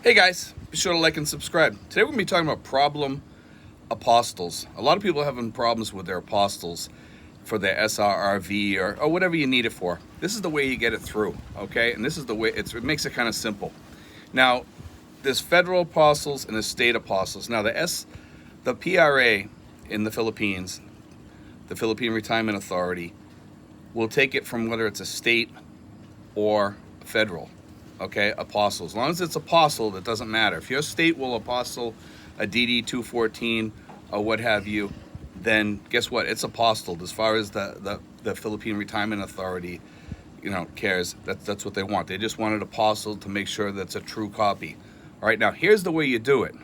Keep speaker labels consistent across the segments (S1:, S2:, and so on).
S1: Hey guys, be sure to like and subscribe. Today we're going to be talking about problem apostles. A lot of people are having problems with their apostles for their SRRV or whatever you need it for. This is the way you get it through, okay? And this is the way, it makes it kind of simple. Now, there's federal apostles and there's state apostles. Now the PRA in the Philippines, the Philippine Retirement Authority, will take it from whether it's a state or federal. Okay, apostle. As long as it's apostle, it doesn't matter. If your state will apostle a DD 214 or what have you, then guess what? It's apostoled. As far as the Philippine Retirement Authority, cares. That's what they want. They just want it apostled to make sure that's a true copy. All right, now here's the way you do it,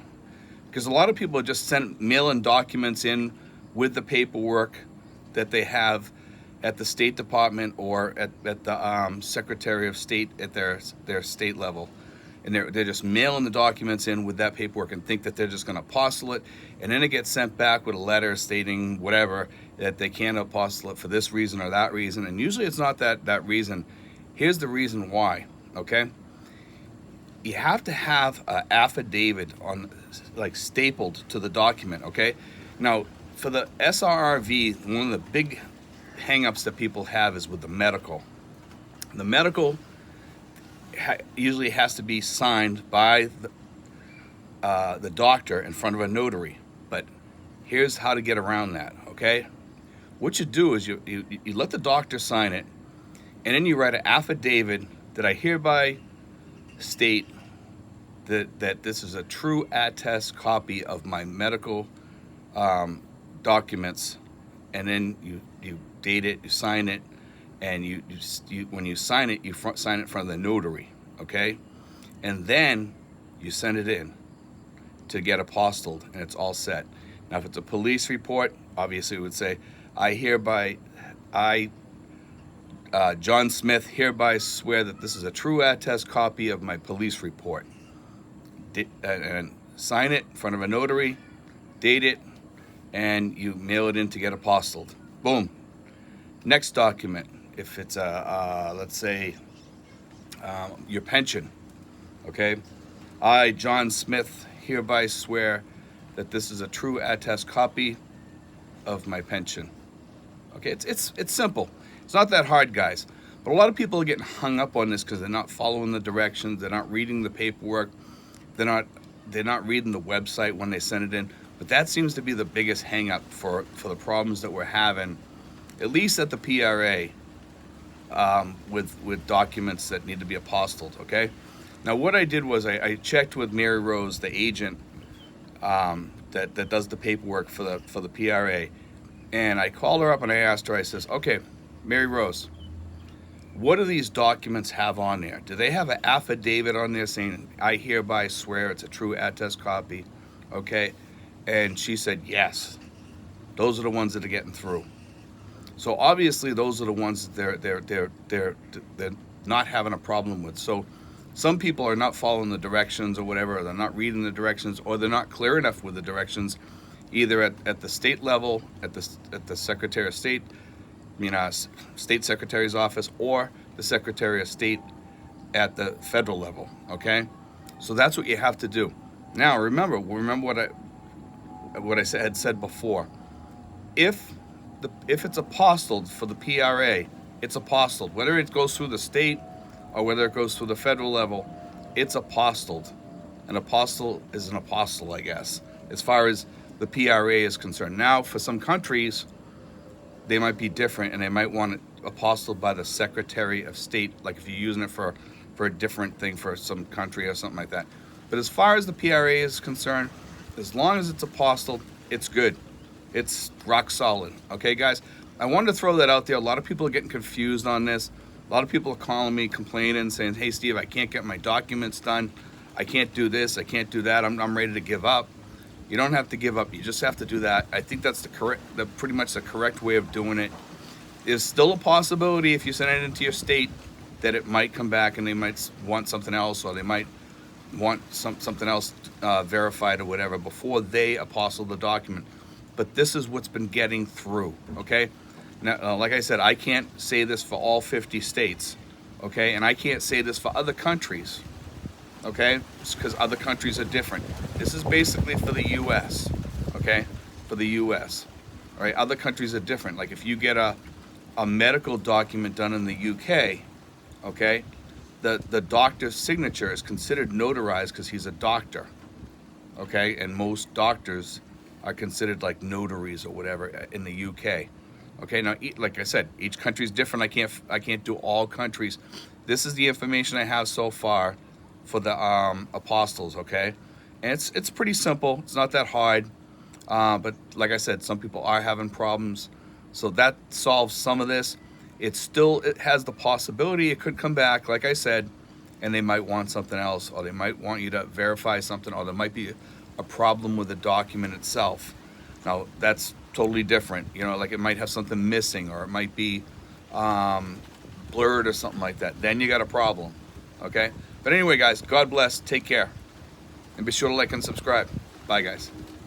S1: because a lot of people just mailing documents in with the paperwork that they have at the State Department or at the Secretary of State at their state level, and they're just mailing the documents in with that paperwork and think that they're just going to apostle it, and then it gets sent back with a letter stating whatever, that they can't apostle it for this reason or that reason, and usually it's not that reason. Here's the reason why. Okay, you have to have an affidavit stapled to the document. Okay, now for the SRRV, one of the big hang-ups that people have is with the medical. The medical usually has to be signed by the doctor in front of a notary. But here's how to get around that, okay? What you do is you let the doctor sign it, and then you write an affidavit that I hereby state that this is a true attest copy of my medical documents, and then you date it, you sign it, and you when you sign it, you sign it in front of the notary, okay? And then you send it in to get apostilled, and it's all set. Now, if it's a police report, obviously it would say, John Smith, hereby swear that this is a true attest copy of my police report. And sign it in front of a notary, date it, and you mail it in to get apostilled. Boom. Next document, if it's let's say your pension, okay? I, John Smith, hereby swear that this is a true attest copy of my pension. Okay, it's simple. It's not that hard, guys. But a lot of people are getting hung up on this because they're not following the directions, they're not reading the paperwork, they're not reading the website when they send it in. But that seems to be the biggest hang up for the problems that we're having, at least at the PRA, with documents that need to be apostilled, okay? Now, what I did was I checked with Mary Rose, the agent that does the paperwork for the PRA, and I called her up and I asked her, I says, okay, Mary Rose, what do these documents have on there? Do they have an affidavit on there saying, I hereby swear it's a true attest copy, okay? And she said, yes, those are the ones that are getting through. So obviously those are the ones that they're not having a problem with. So some people are not following the directions or whatever, or they're not reading the directions, or they're not clear enough with the directions, either at the state level, at the Secretary of State, State Secretary's office, or the Secretary of State at the federal level, okay? So that's what you have to do. Now remember what I had said before. If it's apostilled for the PRA, it's apostilled. Whether it goes through the state or whether it goes through the federal level, it's apostilled. An apostle is an apostle, I guess, as far as the PRA is concerned. Now, for some countries, they might be different, and they might want it apostilled by the Secretary of State, like if you're using it for a different thing for some country or something like that. But as far as the PRA is concerned, as long as it's apostilled, it's good. It's rock solid. Okay, guys? I wanted to throw that out there. A lot of people are getting confused on this. A lot of people are calling me, complaining, saying, hey, Steve, I can't get my documents done. I can't do this. I can't do that. I'm ready to give up. You don't have to give up. You just have to do that. I think that's pretty much the correct way of doing it. There's still a possibility if you send it into your state that it might come back and they might want something else, or they might want something else verified or whatever before they apostle the document. But this is what's been getting through, okay? Now, like I said, I can't say this for all 50 states, okay? And I can't say this for other countries, okay? Because other countries are different. This is basically for the U.S., okay? For the U.S., all right? Other countries are different. Like if you get a medical document done in the UK, okay, the doctor's signature is considered notarized because he's a doctor, okay? And most doctors are considered like notaries or whatever in the UK. Okay, now like I said, each country is different. I can't do all countries. This is the information I have so far for the Appostilles. Okay, and it's pretty simple. It's not that hard. But like I said, some people are having problems, so that solves some of this. It has the possibility it could come back, like I said, and they might want something else, or they might want you to verify something, or there might be a problem with the document itself. Now that's totally different, you know, like it might have something missing, or it might be blurred or something like that. Then you got a problem, okay? But anyway, guys, God bless, take care, and be sure to like and subscribe. Bye, guys.